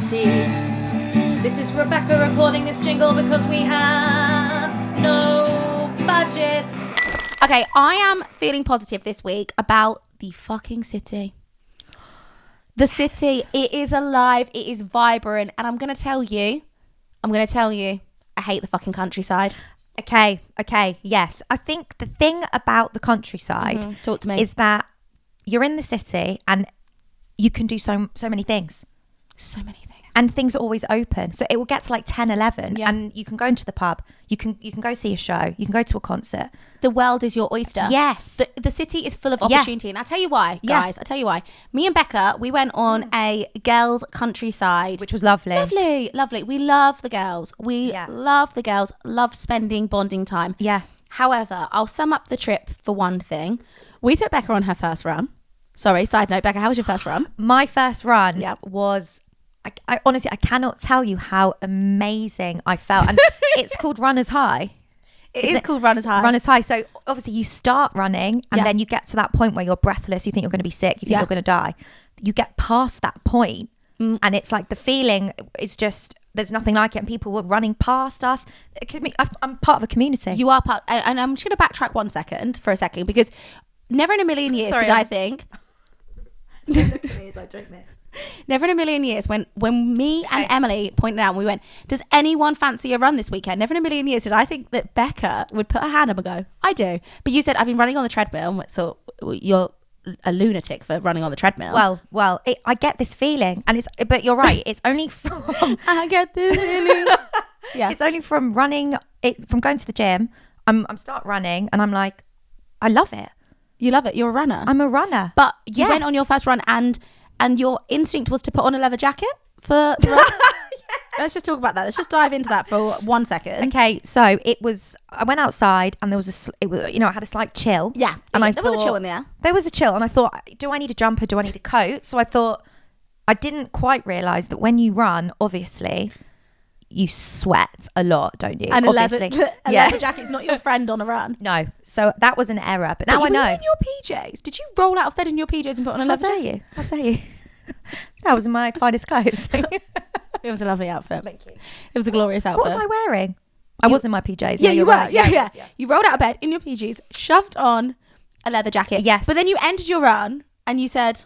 city. This is Rebecca recording this jingle because we have no budget. Okay, I am feeling positive this week about the fucking city. The city, it is alive, it is vibrant, and I'm going to tell you, I hate the fucking countryside. Okay, yes. I think the thing about the countryside Talk to me. is that you're in the city and you can do so many things. So many things. And things are always open. So it will get to like 10, 11 Yeah. and you can go into the pub. You can go see a show. You can go to a concert. The world is your oyster. Yes. The city is full of opportunity. And I'll tell you why, guys. I'll tell you why. Me and Becca, we went on a girls' countryside. Which was lovely. Lovely. We love the girls. Love the girls. Love spending bonding time. Yeah. However, I'll sum up the trip for one thing. We took Becca on her first run. Sorry, side note, Becca, how was your first run? My first run Yep. was... I honestly, I cannot tell you how amazing I felt. And it's called Runner's High. It is called Runner's High. Runner's High. So obviously you start running and then you get to that point where you're breathless. You think you're going to be sick. You think you're going to die. You get past that point and it's like the feeling is just, there's nothing like it. And people were running past us. I'm part of a community. You are part, and I'm just going to backtrack for a second, because never in a million years did I think. Look at me as I drink this. Never in a million years when me and Emily pointed out and we went, does anyone fancy a run this weekend? Never in a million years did I think that Becca would put her hand up and go, I do. But you said, I've been running on the treadmill, and thought, well, you're a lunatic for running on the treadmill. Well, I get this feeling, but you're right. It's only from I get this feeling. Yeah, it's only from running. From going to the gym. I'm start running, and I'm like, I love it. You love it. You're a runner. I'm a runner. But you went on your first run, and your instinct was to put on a leather jacket for the run. Let's just talk about that. Let's just dive into that for 1 second. Okay, so I went outside and there was I had a slight chill. Yeah, and there was a chill in the air. There was a chill, and I thought, do I need a jumper? Do I need a coat? So I thought, I didn't quite realise that when you run, obviously, you sweat a lot, don't you? And obviously. a leather jacket's not your friend on a run. No, so that was an error. But now I know. Were you in your PJs? Did you roll out of bed in your PJs and put on a leather jacket? I'll tell you. That was my finest clothes. It was a lovely outfit. Thank you. It was a glorious outfit. What was I wearing? I was in my PJs. Yeah, you were. Right. Yeah. You rolled out of bed in your PJs, shoved on a leather jacket. Yes. But then you ended your run and you said,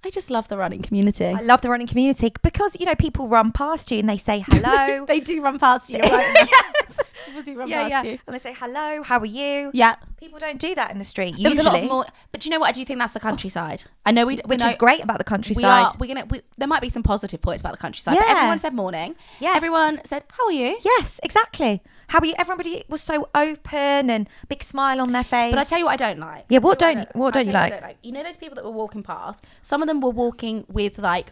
I just love the running community. I love the running community because, people run past you and they say hello. They do run past you. Right? Yes. People do run past you. And they say, hello, how are you? Yeah. People don't do that in the street, There usually. was a lot of more, but do you know what? I do think that's the countryside. I know Which is great about the countryside. There might be some positive points about the countryside, Yeah. but everyone said morning. Yes. Everyone said, how are you? Yes, exactly. How are you? Everybody was so open and big smile on their face. But I tell you what I don't like. Yeah, what don't you like? You know those people that were walking past? Some of them were walking with like,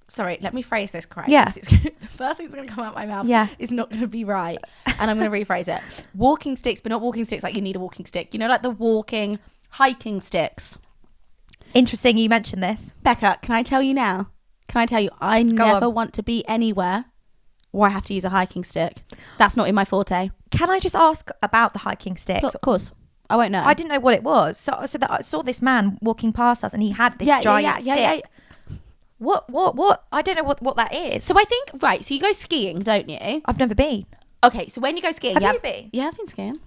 sorry, let me phrase this correctly. Yeah. The first thing that's going to come out my mouth is not going to be right. And I'm going to rephrase it. Walking sticks, but not walking sticks like you need a walking stick. Like the walking, hiking sticks. Interesting you mentioned this. Becca, can I tell you now? I never want to be anywhere where I have to use a hiking stick. That's not in my forte. Can I just ask about the hiking sticks? Of course. I won't know. I didn't know what it was. So that I saw this man walking past us and he had this giant stick. Yeah. What? I don't know what that is. So I think, right, so you go skiing, don't you? I've never been. Okay, so when you go skiing... Have you been? Yeah, I've been skiing.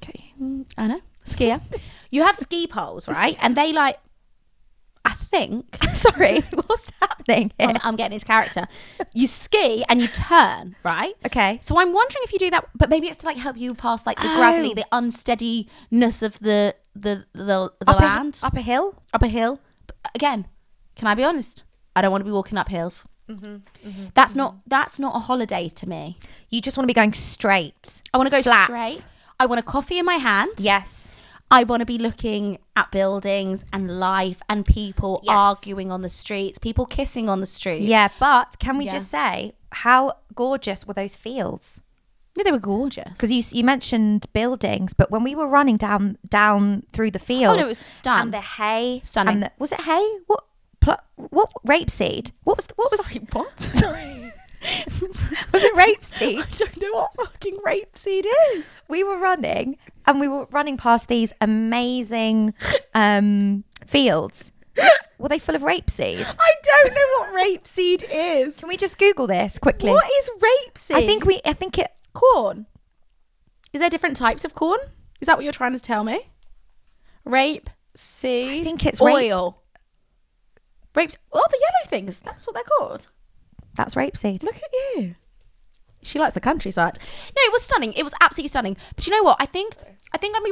Okay, I know. Skier. You have ski poles, right? And they I think... Sorry, what's happening here? I'm getting into character. You ski and you turn, right? Okay. So I'm wondering if you do that, but maybe it's to help you pass the gravity, the unsteadiness of the land. Up a hill? Up a hill. But again, can I be honest? I don't want to be walking up hills. That's not a holiday to me. You just want to be going straight. I want to go flat. straight. I want a coffee in my hand. Yes. I want to be looking at buildings and life and people arguing on the streets, people kissing on the streets. Yeah, but can we just say how gorgeous were those fields? Yeah, they were gorgeous. Because you mentioned buildings, but when we were running down through the fields, it was stunning. And the hay, stunning. And was it hay? What rapeseed? What was? Sorry, what? Sorry. Was it rapeseed? I don't know what fucking rapeseed is. We were running, and we were running past these amazing fields, Were they full of rapeseed? I don't know what rapeseed is. Can we just Google this quickly? What is rapeseed? I think it. Corn. Is there different types of corn? Is that what you're trying to tell me? Rape seed. I think it's oil. Rapes. Oh, the yellow things. That's what they're called. That's rapeseed. Look at you. She likes the countryside. No, it was stunning. It was absolutely stunning. But you know what? I think let me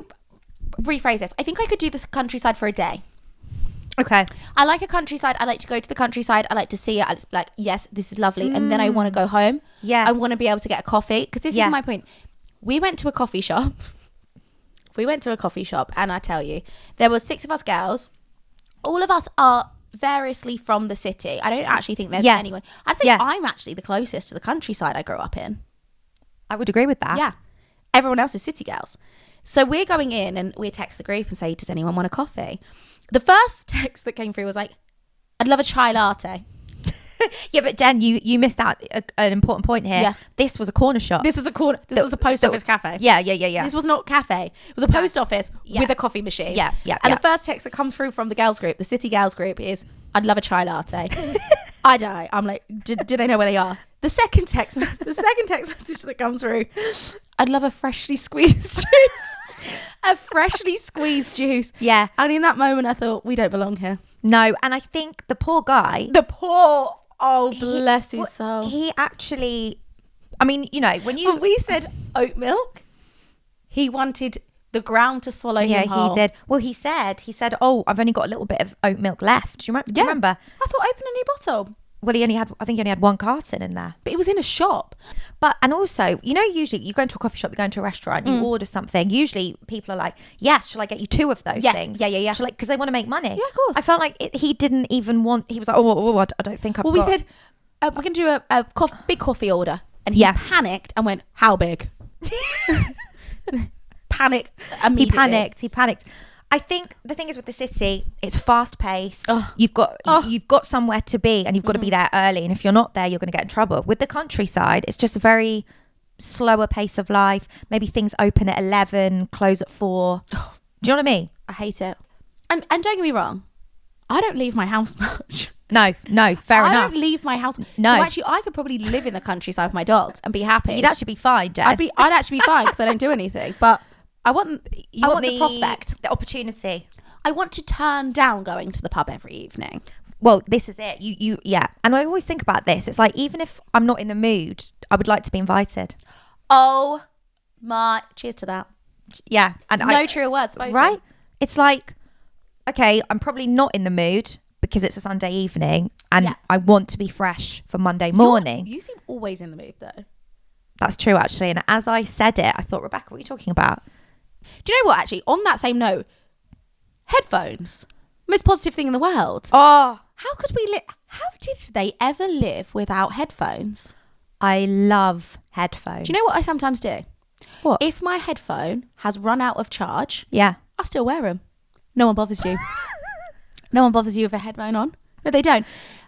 rephrase this. I think I could do this countryside for a day. Okay. I like a countryside. I like to go to the countryside. I like to see it. I just be like, yes, this is lovely. And then I want to go home. Yes. I want to be able to get a coffee. Because this is my point. We went to a coffee shop. And I tell you, there were 6 of us girls. All of us are variously from the city. I don't actually think there's anyone. I'd say I'm actually the closest to the countryside I grew up in. I would agree with that. Yeah. Everyone else is city girls. So we're going in and we text the group and say, does anyone want a coffee? The first text that came through was like, I'd love a chai latte. Yeah, but Jen, you missed out an important point here. Yeah. This was a corner shop. This was a post office cafe. Yeah. This was not cafe. It was a post office with a coffee machine. Yeah. And the first text that come through from the girls group, the city girls group, is, I'd love a chai latte. I die. I'm like, do they know where they are? The second text message that comes through, I'd love a freshly squeezed juice. A freshly squeezed juice. Yeah. And in that moment, I thought, we don't belong here. No, and I think the poor guy. Oh, bless his soul. He actually, I mean, you know, when we said oat milk, he wanted the ground to swallow him whole. He did. Well, he said, oh, I've only got a little bit of oat milk left. Do you remember? I thought, open a new bottle. Well, I think he only had 1 carton in there. But it was in a shop. And also, you know, usually you go into a coffee shop, you go into a restaurant, you order something. Usually people are like, yes, shall I get you 2 of those things? Yeah. Because they want to make money. Yeah, of course. I felt like he didn't even want, he was like, I don't think I've got. Well, we said, we're going to do a big coffee order. And he panicked and went, how big? Panic immediately. He panicked. I think the thing is with the city, it's fast paced. Oh. You've got somewhere to be and you've got to be there early. And if you're not there, you're going to get in trouble. With the countryside, it's just a very slower pace of life. Maybe things open at 11, close at 4. Do you know what I mean? I hate it. And don't get me wrong, I don't leave my house much. No, fair enough. I don't leave my house. No. So actually, I could probably live in the countryside with my dogs and be happy. You'd actually be fine, Jen. I'd actually be fine because I don't do anything. But I want the prospect. The opportunity. I want to turn down going to the pub every evening. Well, this is it. Yeah. And I always think about this. It's like, even if I'm not in the mood, I would like to be invited. Oh my, cheers to that. Yeah. And no truer words spoken. Right? It's like, okay, I'm probably not in the mood because it's a Sunday evening and I want to be fresh for Monday morning. You seem always in the mood though. That's true, actually. And as I said it, I thought, Rebecca, what are you talking about? Do you know what, actually, on that same note, headphones, most positive thing in the world. Oh, how did they ever live without headphones? I love headphones. Do you know what I sometimes do? What? If my headphone has run out of charge, I still wear them. No one bothers you. No one bothers you with a headphone on. No, they don't.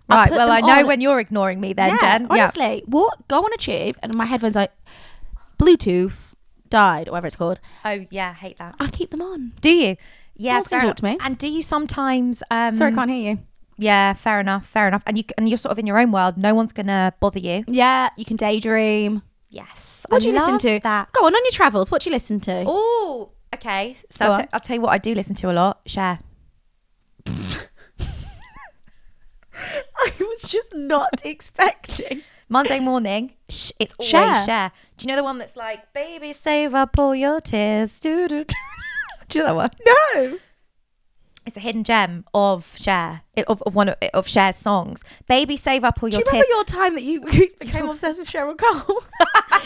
Right, well, I know when you're ignoring me then, Jen. Honestly, go on a tube and my headphones like Bluetooth died, or whatever it's called. Oh, yeah, hate that. I keep them on. Do you? Yeah, no talk to me. And do you sometimes... Sorry, I can't hear you. Yeah, fair enough. And you're sort of in your own world. No one's going to bother you. Yeah, you can daydream. Yes. What do you listen to? That. Go on your travels. What do you listen to? Oh, okay. So I'll tell you what I do listen to a lot. Cher. I was just not expecting. Monday morning, it's always Cher. Do you know the one that's like, baby, save up all your tears? Do you know that one? No. It's a hidden gem of Cher, of one of Cher's songs. Baby, save up all your tears. Do you remember your time that you became obsessed with Cheryl Cole?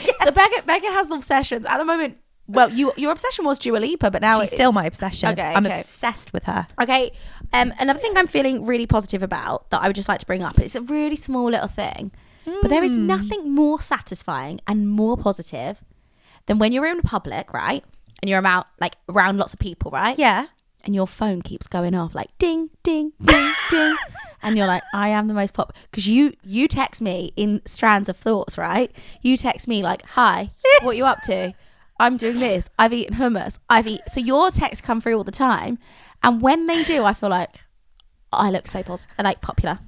Yes. So Becca has obsessions. At the moment, well, your obsession was Dua Lipa, but now she's still my obsession. Okay, I'm obsessed with her. Okay. Another thing I'm feeling really positive about that I would just like to bring up. It's a really small little thing, but there is nothing more satisfying and more positive than when you're in public, right? And you're around lots of people, right? Yeah. And your phone keeps going off like ding, ding, ding, ding. And you're like, I am the most pop. Because you text me in strands of thoughts, right? You text me like, hi, what are you up to? I'm doing this. I've eaten hummus. So your texts come through all the time. And when they do, I feel like, I look so popular.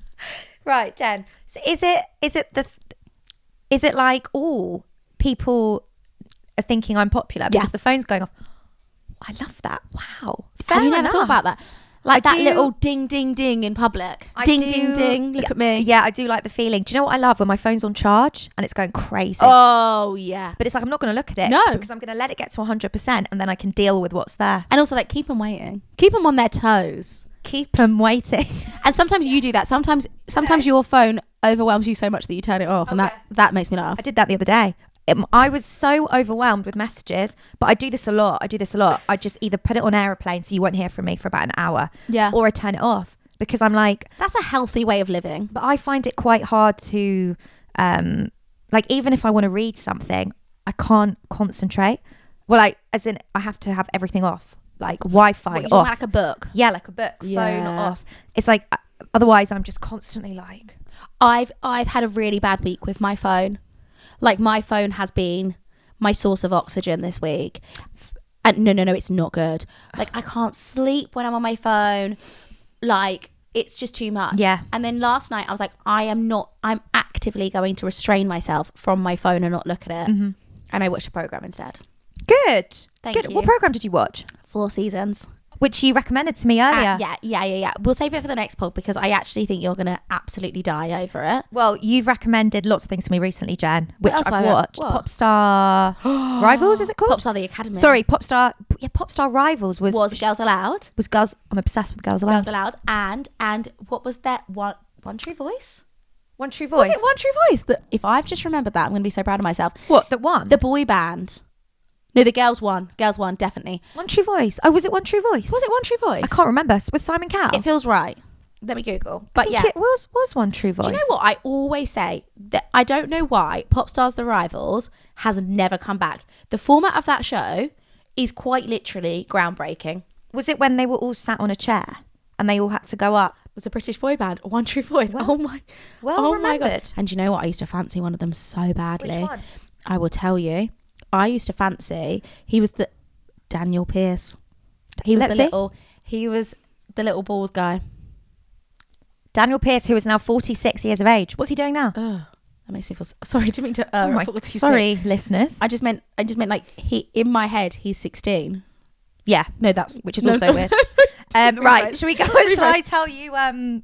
Right, Jen. So is it like all people are thinking I'm popular because the phone's going off? I love that. Wow. Have you never thought about that? Like that little ding, ding, ding in public. Ding, ding. Look at me. Yeah, I do like the feeling. Do you know what I love? When my phone's on charge and it's going crazy. Oh, yeah. But it's like, I'm not going to look at it. No. Because I'm going to let it get to 100% and then I can deal with what's there. And also, like, keep them waiting. Keep them on their toes. Keep them waiting. And sometimes you do that. Sometimes your phone overwhelms you so much that you turn it off. And that makes me laugh. I did that the other day. I was so overwhelmed with messages, but I do this a lot. I just either put it on airplane so you won't hear from me for about an hour. Yeah. Or I turn it off because I'm like... That's a healthy way of living. But I find it quite hard to... like, even if I want to read something, I can't concentrate. Well, like, as in, I have to have everything off. Like, Wi-Fi off. Like a book? Yeah, like a book. Phone off. It's like, otherwise I'm just constantly like... I've had a really bad week with my phone. Like, my phone has been my source of oxygen this week. And no, it's not good. Like, I can't sleep when I'm on my phone. Like, it's just too much. Yeah. And then last night I was like, I'm actively going to restrain myself from my phone and not look at it. Mm-hmm. And I watched a program instead. Good. Thank you. What program did you watch? 4 seasons. Which you recommended to me earlier. Yeah. We'll save it for the next pod because I actually think you're going to absolutely die over it. Well, you've recommended lots of things to me recently, Jen, which I've watched. What? Popstar Rivals, is it called? Popstar the Academy. Sorry, Popstar Rivals was Girls Aloud. Was Girls. I'm obsessed with Girls Aloud. Girls Aloud. And what was that? One True Voice? One True Voice. Was it One True Voice? If I've just remembered that, I'm going to be so proud of myself. What, the one? The boy band. No, the girls won. Girls won, definitely. One True Voice. Oh, was it One True Voice? Was it One True Voice? I can't remember. With Simon Cowell. It feels right. Let me Google. But I think it was One True Voice. Do you know what? I always say that I don't know why Popstars The Rivals has never come back. The format of that show is quite literally groundbreaking. Was it when they were all sat on a chair and they all had to go up? It was a British boy band, One True Voice. Well my God. remembered. And you know what? I used to fancy one of them so badly. Which one? I will tell you. I used to fancy. He was the Daniel Pierce. He was the little bald guy. Daniel Pierce, who is now 46 years of age. What's he doing now? That makes me feel sorry. I didn't mean to. Oh my, 46. sorry, listeners. I just meant like he in my head he's 16. Yeah, No, that's which is also weird. Right, shall we go? Shall I tell you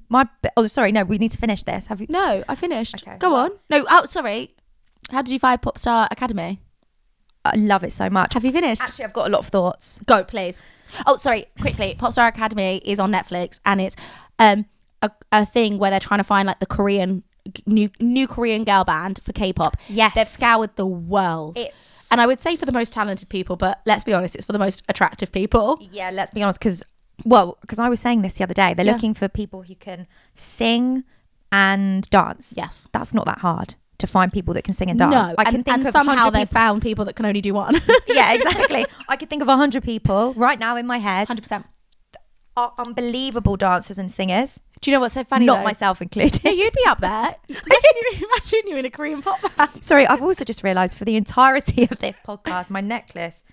my? Oh, sorry, no, we need to finish this. Have you? No, I finished. Okay. Go on. No, sorry. How did you find Popstar Academy? I love it so much. Have you finished? Actually, I've got a lot of thoughts. Go, please. Oh, sorry. Quickly, Popstar Academy is on Netflix, and it's a thing where they're trying to find like the Korean new Korean girl band for K-pop. Yes, they've scoured the world. And I would say for the most talented people, but let's be honest, it's for the most attractive people. Yeah, let's be honest, because I was saying this the other day. They're looking for people who can sing and dance. Yes, that's not that hard to find people that can sing and dance. No, I can think of somehow they found people that can only do one. Yeah, exactly. I could think of 100 people right now in my head. 100%. Are unbelievable dancers and singers. Do you know what's so funny? Not myself included. No, you'd be up there. Imagine you in a Korean pop band. Sorry, I've also just realised for the entirety of this podcast, my necklace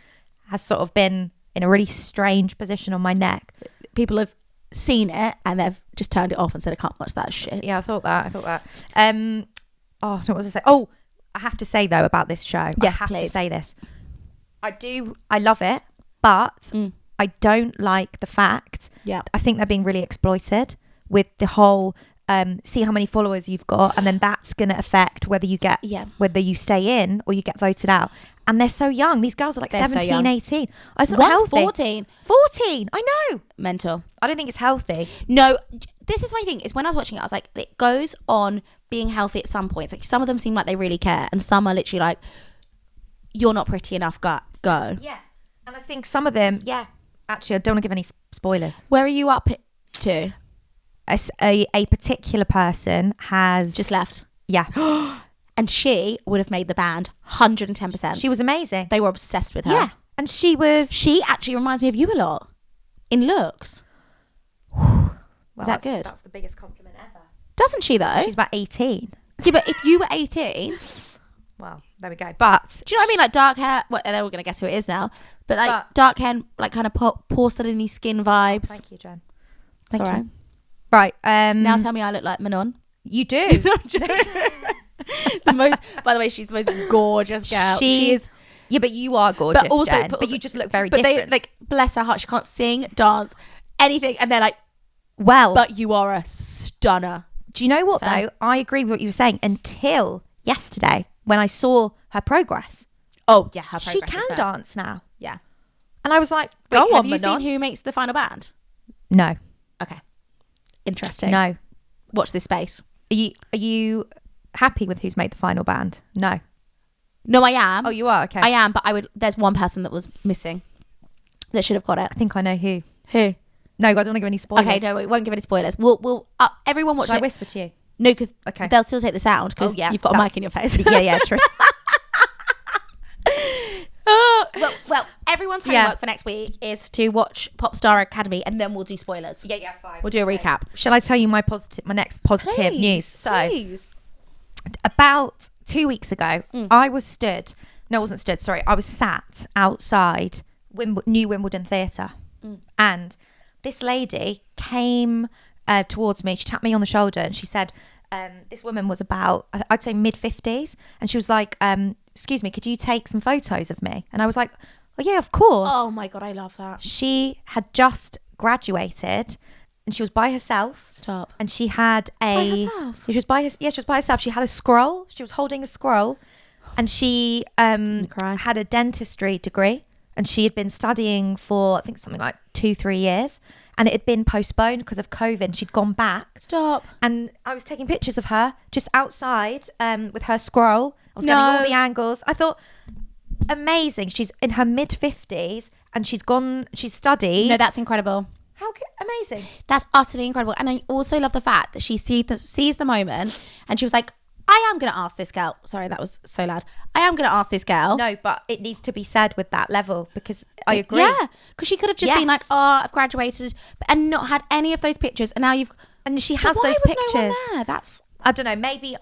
has sort of been in a really strange position on my neck. People have seen it and they've just turned it off and said, I can't watch that shit. Yeah, I thought that. What was I say? Oh, I have to say though about this show. Yes, I have please. to say this. I love it, but I don't like the fact. Yeah. I think they're being really exploited with the whole see how many followers you've got, and then that's going to affect whether you stay in or you get voted out. And they're so young. These girls are like 17, 18. It's not healthy. 14. 14. I know. Mental. I don't think it's healthy. No, this is my thing. Is when I was watching it, I was like, it goes on being healthy at some points. Like some of them seem like they really care, and some are literally like, you're not pretty enough. Go. Yeah. And I think some of them, actually, I don't want to give any spoilers. Where are you up to? A particular person has Just left. Yeah. And she would have made the band 110%. She was amazing. They were obsessed with her. Yeah. And she actually reminds me of you a lot in looks. Well, Is that good? That's the biggest compliment ever. Doesn't she though? She's about 18. Yeah, but if you were 18, well, there we go. But do you know what I mean? Like dark hair. Well, they're all gonna guess who it is now. But like dark hair, like kind of porcelainy skin vibes. Thank you, Jen. It's all right. Right. Now tell me I look like Manon. You do. By the way, she's the most gorgeous girl. She is. Yeah, but you are gorgeous, But also, Jen, but you just look very different. They, like, bless her heart, she can't sing, dance, anything. And they're like, well, but you are a stunner. Do you know what, Fair. though? I agree with what you were saying until yesterday when I saw her progress. Oh, yeah, her progress She can is better. dance now. Yeah. And I was like, Wait, go on, have you Manon. seen who makes the final band? No. Okay. Interesting. No. Watch this space. Are you happy with who's made the final band? No. No, I am. Oh, you are? Okay. I am, but there's one person that was missing that should have got it. I think I know who. Who? No, I don't want to give any spoilers. Okay, no, we won't give any spoilers. We'll everyone watch Should I it. whisper to you? No, because Okay. they'll still take the sound because you've got a mic in your face. Yeah, true. Well, everyone's homework for next week is to watch Popstar Academy, and then we'll do spoilers. Yeah, fine. We'll do a recap. Shall I tell you my next positive news? So, about 2 weeks ago, I was sat outside New Wimbledon Theatre, and this lady came towards me. She tapped me on the shoulder and she said, this woman was about, I'd say mid-50s, and she was like, excuse me, could you take some photos of me? And I was like, oh yeah, of course. Oh my God, I love that. She had just graduated and she was by herself. Stop. And she had By herself? She was by herself. She had a scroll. She was holding a scroll, and she had a dentistry degree, and she had been studying for, I think, something like 2-3 years, and it had been postponed because of COVID, and she'd gone back. Stop. And I was taking pictures of her just outside with her scroll. I was getting all the angles. I thought, amazing. She's in her mid-50s and she's studied. No, that's incredible. Amazing. That's utterly incredible. And I also love the fact that she sees the moment, and she was like, I am going to ask this girl. Sorry, that was so loud. I am going to ask this girl. No, but it needs to be said with that level, because I agree. Yeah, because she could have just been like, oh, I've graduated, and not had any of those pictures. And now and she has why those was pictures. No one there? That's, I don't know. Maybe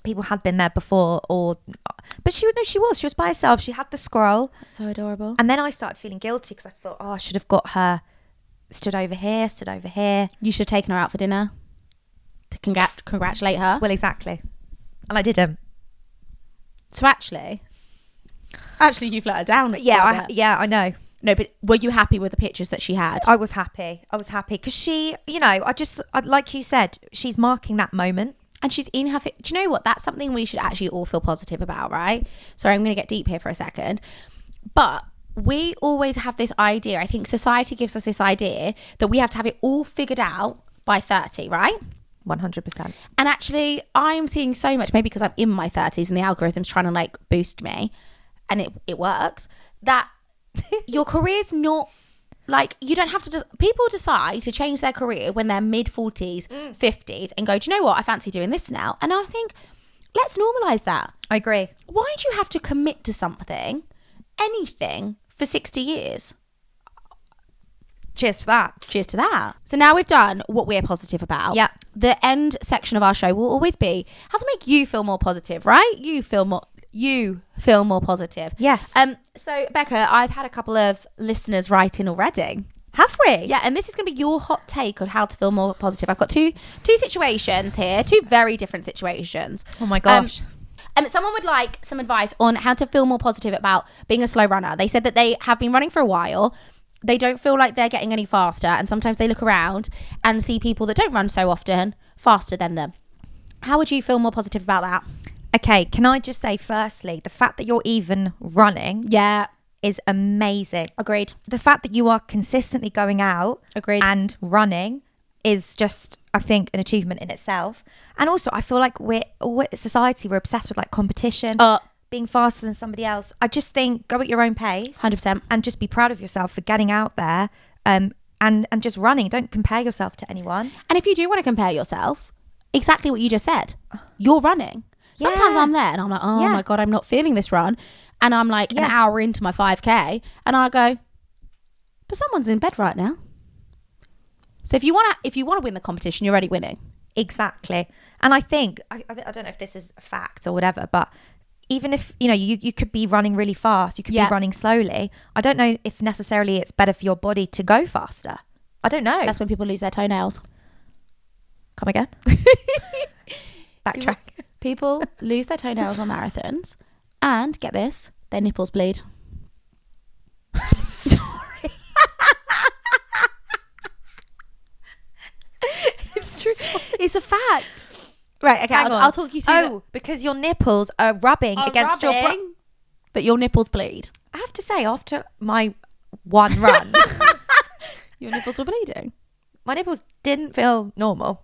people had been there before, but she was by herself. She had the scroll. that's so adorable. And then I started feeling guilty because I thought, oh, I should have got her stood over here. You should have taken her out for dinner to congratulate her. Well, exactly. And I didn't. So actually you've let her down. Yeah, I know. No, but were you happy with the pictures that she had? I was happy because she, like you said, she's marking that moment. And she's in her... Do you know what? That's something we should actually all feel positive about, right? Sorry, I'm going to get deep here for a second. But we always have this idea. I think society gives us this idea that we have to have it all figured out by 30, right? 100%. And actually, I'm seeing so much, maybe because I'm in my 30s and the algorithm's trying to like boost me, and it works, that your career's not... Like, you don't have to... people decide to change their career when they're mid-40s, 50s, and go, do you know what? I fancy doing this now. And I think, let's normalise that. I agree. Why do you have to commit to something, anything, for 60 years? Cheers to that. Cheers to that. So now we've done what we're positive about. Yeah. The end section of our show will always be how to make you feel more positive, right? You feel more positive. Yes. So Becca, I've had a couple of listeners write in already. Have we? Yeah, and this is going to be your hot take on how to feel more positive. I've got two situations here, two very different situations. Oh my gosh. Someone would like some advice on how to feel more positive about being a slow runner. They said that they have been running for a while. They don't feel like they're getting any faster, and sometimes they look around and see people that don't run so often faster than them. How would you feel more positive about that? Okay, can I just say, firstly, the fact that you're even running is amazing. Agreed. The fact that you are consistently going out and running is just, I think, an achievement in itself. And also, I feel like we're society, we're obsessed with like competition, being faster than somebody else. I just think go at your own pace. 100%. And just be proud of yourself for getting out there and just running. Don't compare yourself to anyone. And if you do want to compare yourself, exactly what you just said, you're running. Sometimes I'm there and I'm like, oh my God, I'm not feeling this run. And I'm like an hour into my 5K and I go, but someone's in bed right now. So if you want to win the competition, you're already winning. Exactly. And I think, I don't know if this is a fact or whatever, but even if, you could be running really fast, you could be running slowly. I don't know if necessarily it's better for your body to go faster. I don't know. That's when people lose their toenails. Come again? Backtrack. People lose their toenails on marathons, and get this, their nipples bleed. Sorry. It's true. It's a fact. Right, okay, Hang on. I'll talk you through. Oh, because your nipples are rubbing against your but your nipples bleed. I have to say, after my one run, Your nipples were bleeding. my nipples didn't feel normal.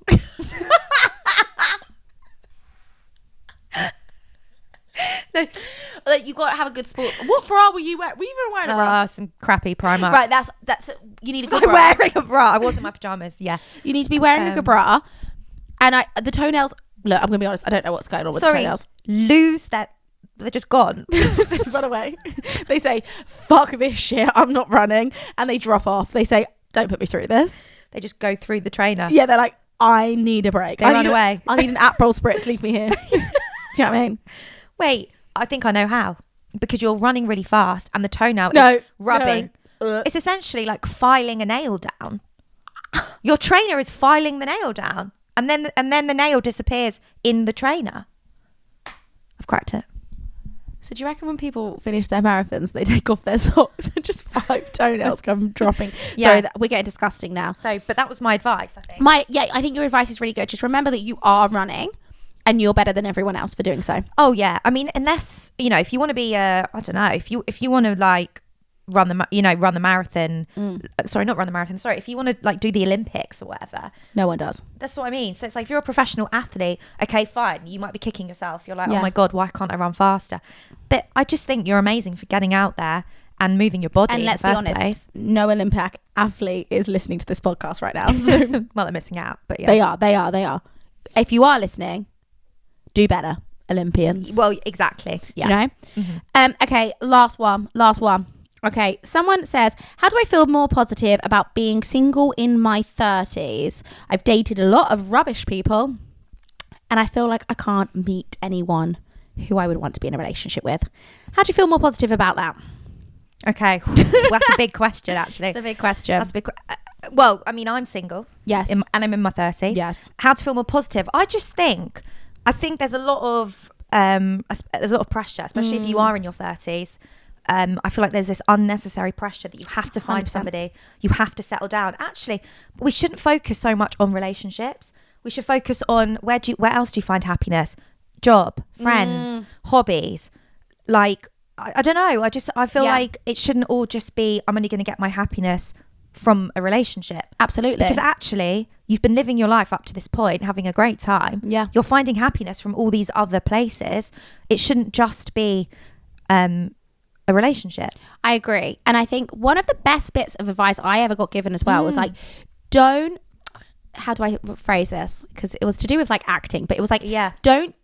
Like, you got to have a good sport. What bra were you wearing? Were you even wearing a bra? Some crappy Primark. Right, that's you need a good I'm bra. wearing a bra. I was in my pajamas. Yeah. You need to be wearing a good bra. And the toenails. Look, I'm gonna be honest. I don't know what's going on with the toenails. Lose that. They're just gone. They run away. They say, "Fuck this shit. I'm not running," and they drop off. They say, "Don't put me through this." They just go through the trainer. Yeah, they're like, "I need a break. They I run need away. I need an Aperol spritz. Leave me here." Do you know what I mean? Wait, I think I know how. Because you're running really fast and the toenail No, is rubbing. no. It's essentially like filing a nail down. Your trainer is filing the nail down, and then the nail disappears in the trainer. I've cracked it. So do you reckon when people finish their marathons, they take off their socks and just 5 toenails come dropping? Yeah. Sorry, we're getting disgusting now. So, but that was my advice, I think. I think your advice is really good. Just remember that you are running, and you're better than everyone else for doing so. Oh yeah, I mean, unless if you want to be I don't know, if you want to like run the marathon. Sorry, not run the marathon. Sorry, if you want to like do the Olympics or whatever. No one does. That's what I mean. So it's like if you're a professional athlete, okay, fine, you might be kicking yourself. You're like, Yeah. oh my god, why can't I run faster? But I just think you're amazing for getting out there and moving your body. And in let's the be first honest, place. no Olympic athlete is listening to this podcast right now. So Well, they're missing out, but yeah, they are. If you are listening, do better, Olympians. Well, exactly. Yeah. You know? Okay, last one. Okay, someone says, how do I feel more positive about being single in my 30s? I've dated a lot of rubbish people, and I feel like I can't meet anyone who I would want to be in a relationship with. How do you feel more positive about that? Okay, well, that's a big question, actually. It's a big question. That's a big. Well, I mean, I'm single. Yes. And I'm in my 30s. Yes. How to feel more positive? I think there's a lot of pressure, especially if you are in your 30s. I feel like there's this unnecessary pressure that you have to find 100%. somebody, you have to settle down. Actually, we shouldn't focus so much on relationships. We should focus on where else do you find happiness? Job, friends, hobbies. Like, I don't know. I feel like it shouldn't all just be, I'm only going to get my happiness from a relationship. Absolutely. Because actually, you've been living your life up to this point, having a great time. Yeah. You're finding happiness from all these other places. It shouldn't just be a relationship. I agree. And I think one of the best bits of advice I ever got given as well was like, how do I phrase this? Because it was to do with like acting, but it was like, don't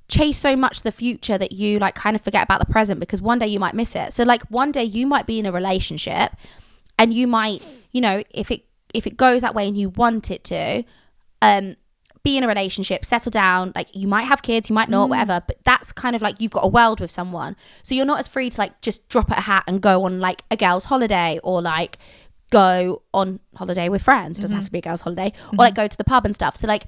chase so much the future that you like kind of forget about the present, because one day you might miss it. So like one day you might be in a relationship and you might, if it goes that way and you want it to, be in a relationship, settle down, like you might have kids, you might not, whatever, but that's kind of like you've got a world with someone. So you're not as free to like just drop a hat and go on like a girl's holiday, or like go on holiday with friends. Doesn't have to be a girl's holiday, or like go to the pub and stuff. So like,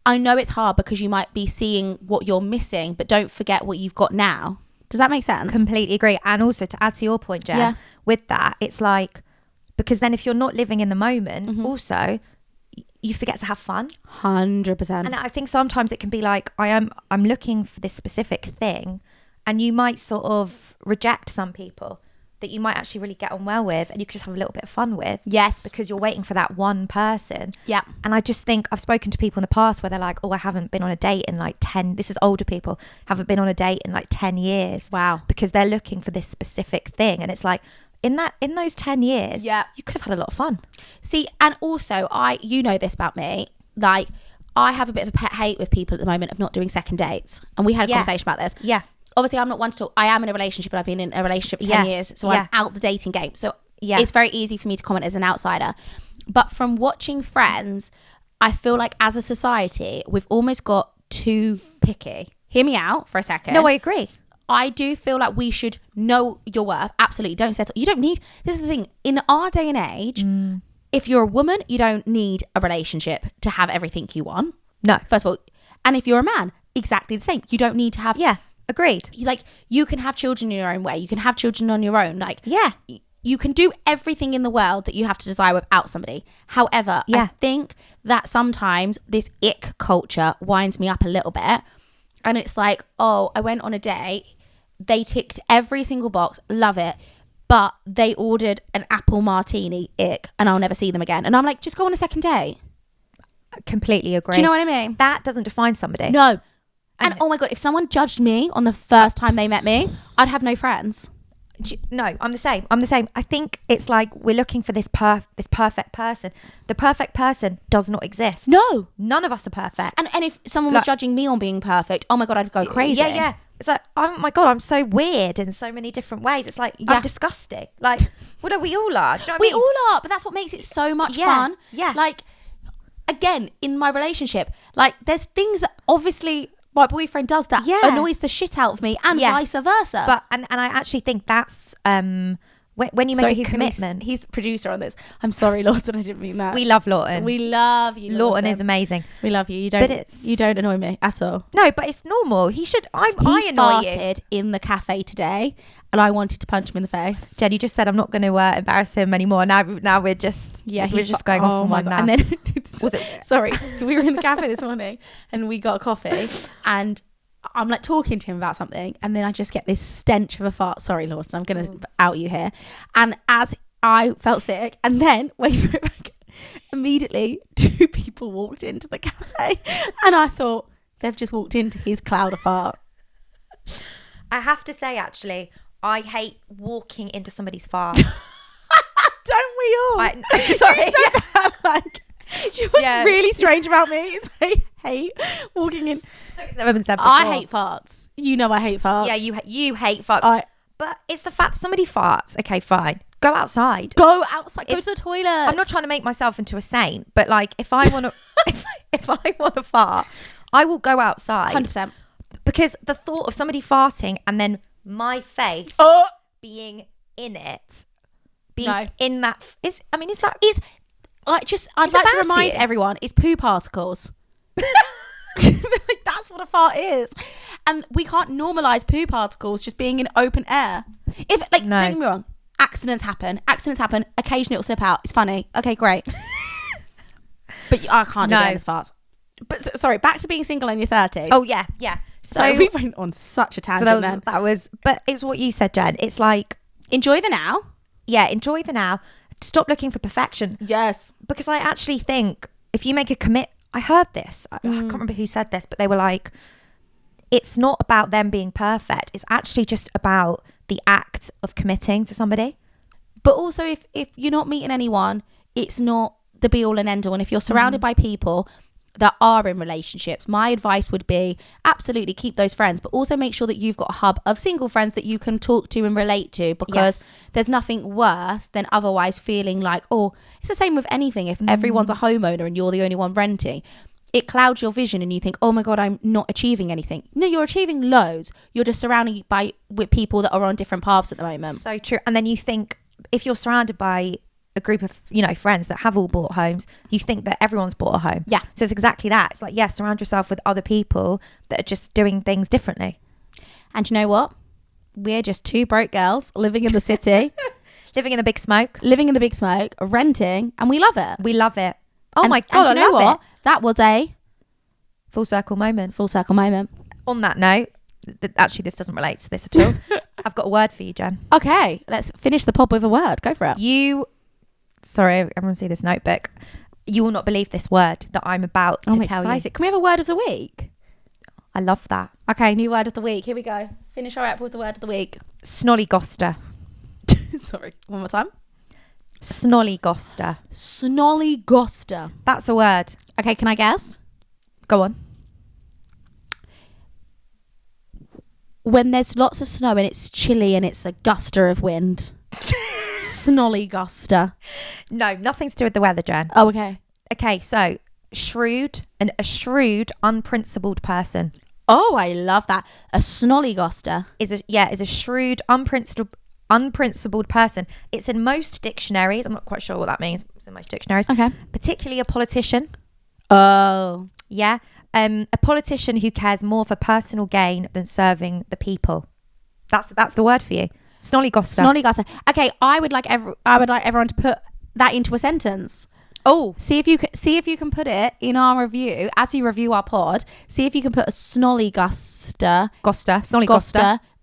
I know it's hard because you might be seeing what you're missing, but don't forget what you've got now. Does that make sense? Completely agree. And also to add to your point, Jen, with that, it's like, because then if you're not living in the moment, also you forget to have fun. 100%. And I think sometimes it can be like, I'm looking for this specific thing, and you might sort of reject some people that you might actually really get on well with, and you could just have a little bit of fun with. Yes. Because you're waiting for that one person. Yeah. And I just think I've spoken to people in the past where they're like, oh, I haven't been on a date in like 10, this is older people, haven't been on a date in like 10 years. Wow. Because they're looking for this specific thing. And it's like, in those 10 years, you could have had a lot of fun. See, and also you know this about me, like I have a bit of a pet hate with people at the moment of not doing second dates. And we had a conversation about this. Yeah. Obviously, I'm not one to talk. I am in a relationship, and I've been in a relationship for 10 years. So I'm out the dating game. So it's very easy for me to comment as an outsider. But from watching Friends, I feel like as a society, we've almost got too picky. Hear me out for a second. No, I agree. I do feel like we should know your worth. Absolutely. Don't settle. You don't need, this is the thing. In our day and age, if you're a woman, you don't need a relationship to have everything you want. No. First of all. And if you're a man, exactly the same. You don't need to have... Yeah, agreed. You can have children in your own way. You can have children on your own. Yeah. You can do everything in the world that you have to desire without somebody. However, I think that sometimes this ick culture winds me up a little bit. And it's like, oh, I went on a date. They ticked every single box. Love it. But they ordered an apple martini. Ick. And I'll never see them again. And I'm like, just go on a second date. Completely agree. Do you know what I mean? That doesn't define somebody. No. And oh my God, if someone judged me on the first time they met me, I'd have no friends. No, I'm the same. I think it's like we're looking for this perfect person. The perfect person does not exist. No. None of us are perfect. And if someone was judging me on being perfect, oh my God, I'd go crazy. Yeah. It's like, oh my God, I'm so weird in so many different ways. It's like, I'm disgusting. Like, what are we all are? Do you know what I mean? We all are, but that's what makes it so much fun. Yeah. Like, again, in my relationship, like, there's things that obviously my boyfriend does that annoys the shit out of me, and vice versa. But and I actually think that's when you make a commitment. He's the producer on this. I'm sorry, Lawton, I didn't mean that. We love Lawton. We love you, Lawton is amazing. We love you. You don't annoy me at all. No, but it's normal. He should. I annoy you. He farted in the cafe today, and I wanted to punch him in the face. Jen, you just said I'm not going to embarrass him anymore. Now we're just we're just going off on one now. And then sorry, we were in the cafe this morning, and we got a coffee, and I'm like talking to him about something, and then I just get this stench of a fart. Sorry, Lawson, I'm going to out you here. And as I felt sick, and then wait for it back, immediately 2 people walked into the cafe, and I thought they've just walked into his cloud of fart. I have to say, actually, I hate walking into somebody's fart. Don't we all? I'm sorry. You said that, like, what's really strange about me is I hate walking in. It's never been said before. I hate farts. You know I hate farts. Yeah, you hate farts. But it's the fact somebody farts. Okay, fine. Go outside. Go outside. Go to the toilet. I'm not trying to make myself into a saint, but like if I want to, if I want to fart, I will go outside. 100%. Because the thought of somebody farting and then my face being in it, in that is that like I'd like to remind everyone, it's poo particles. Like, that's what a fart is, and we can't normalize poo particles just being in open air. If don't get me wrong, accidents happen. Occasionally it'll slip out. It's funny. Okay, great. But I can't do this farts. But sorry, back to being single in your 30s. Oh yeah. So we went on such a tangent but it's what you said, Jen. It's like, enjoy the now. Yeah, enjoy the now. Stop looking for perfection. Yes. Because I actually think if you make a I heard this. I can't remember who said this, but they were like, it's not about them being perfect. It's actually just about the act of committing to somebody. But also if you're not meeting anyone, it's not the be all and end all. And if you're surrounded by people that are in relationships, my advice would be absolutely keep those friends, but also make sure that you've got a hub of single friends that you can talk to and relate to, because there's nothing worse than otherwise feeling like, oh, it's the same with anything. If everyone's a homeowner and you're the only one renting, it clouds your vision and you think, oh my God, I'm not achieving anything. No, you're achieving loads. You're just surrounded with people that are on different paths at the moment. So true. And then you think, if you're surrounded by a group of friends that have all bought homes, you think that everyone's bought a home. Yeah. So it's exactly that. It's like, surround yourself with other people that are just doing things differently. And you know what, we're just 2 broke girls living in the city. Living in the big smoke, renting, and we love it. Oh my God, and you know what, it. that was a full circle moment. On that note, actually this doesn't relate to this at all. I've got a word for you, Jen. Okay, let's finish the pod with a word. Go for it. Sorry, everyone see this notebook. You will not believe this word that I'm about to tell you. Can we have a word of the week? I love that. Okay, new word of the week. Here we go. Finish our app with the word of the week. Snollygoster. Sorry, one more time. Snollygoster. Snollygoster. That's a word. Okay, can I guess? Go on. When there's lots of snow and it's chilly and it's a guster of wind. Snollygoster. No, nothing to do with the weather, Jen. Oh, okay. Okay, so a shrewd, unprincipled person. Oh, I love that. A snollygoster is a shrewd, unprincipled person. It's in most dictionaries. I'm not quite sure what that means. It's in most dictionaries. Okay. Particularly a politician. Oh. Yeah. A politician who cares more for personal gain than serving the people. That's the word for you. Snollygoster. Snollygoster. Okay, I would like everyone to put that into a sentence. Oh, See if you can put it in our review as you review our pod. See if you can put a snollygoster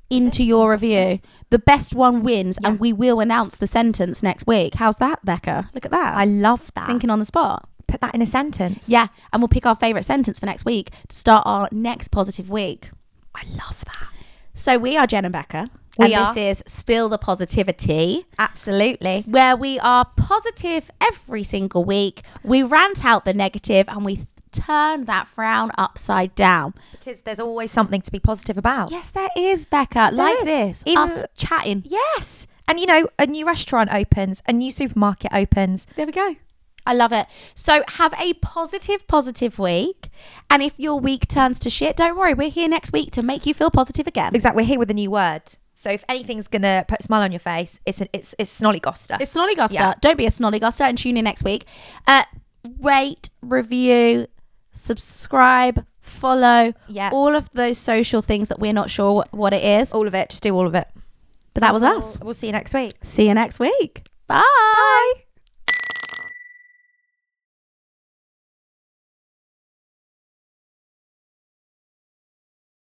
into your review. The best one wins, and we will announce the sentence next week. How's that, Becca? Look at that. I love that. Thinking on the spot. Put that in a sentence. Yeah, and we'll pick our favourite sentence for next week to start our next positive week. I love that. So we are Jen and Becca. This is Spill the Positivity. Absolutely. Where we are positive every single week. We rant out the negative and we turn that frown upside down. Because there's always something to be positive about. Yes, there is, Becca. This. Even us chatting. Yes. And a new restaurant opens, a new supermarket opens. There we go. I love it. So have a positive week. And if your week turns to shit, don't worry. We're here next week to make you feel positive again. Exactly. We're here with a new word. So if anything's going to put a smile on your face, it's snollygoster. It's snollygoster. Yeah. Don't be a snollygoster and tune in next week. Rate, review, subscribe, follow. Yeah. All of those social things that we're not sure what it is. All of it. Just do all of it. But that was us. We'll see you next week. See you next week. Bye. Bye.